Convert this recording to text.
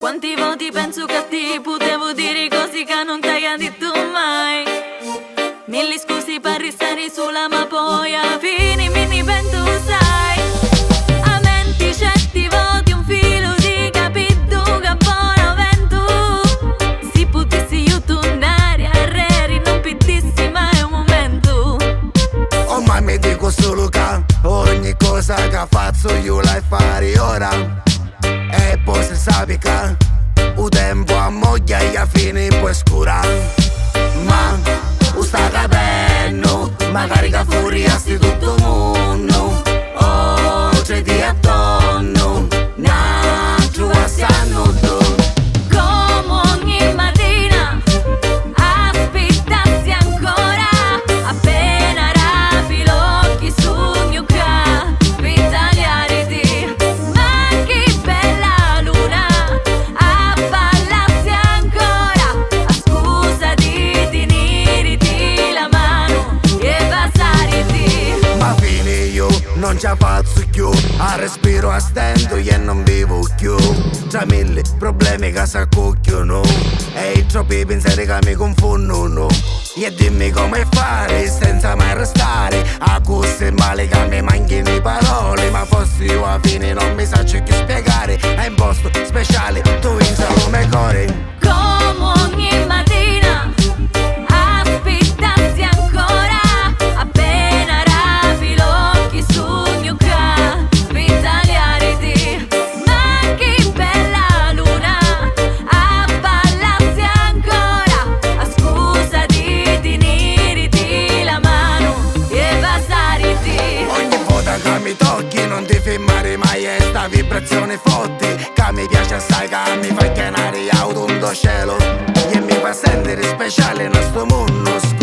Quanti voti penso che ti potevo dire così che non t'hai detto mai. Mille scusi per restare sola ma poi alla fine mi ne pento, sai. A menti certi voti un filo di capito che buono vento. Se potessi io tornare a reri non perdessi mai un momento. Oh ma mi dico solo che ogni cosa che faccio io la fare ora. E poi se sapi che il tempo ammoglia e alla fine poi scura. Ma sta capendo, magari che fuori sti tutto mondo. Oh, c'è di attorno, nato a sanno tu. Come ogni mattina aspettassi ancora, appena rapi l'occhi sul mio capo per tagliare te. Ma che bella luna a ballarsi ancora, a scusa di tenerti la mano e passare te. Ma fine io non ci faccio più, a respiro a stento e non vivo più. Tra mille problemi che si accucchiano e i troppi pensieri che mi confondono. E dimmi come fare senza mai restare a questo male che mi manchino le parole. Ma forse io alla fine non mi so più spiegare. È un posto speciale, tu in salome core. Come ogni mattina aspettassi ancora, appena rapi l'occhi sul mio capo per tagliare te. Ma che bella luna a ballarsi ancora, a scusa di tenerti la mano e passare te. Ogni volta che mi tocchi non ti fermare mai, è sta vibrazione forte che mi piace assai, che mi fa chiamare auto un cielo e mi fa sentire speciale in questo mondo.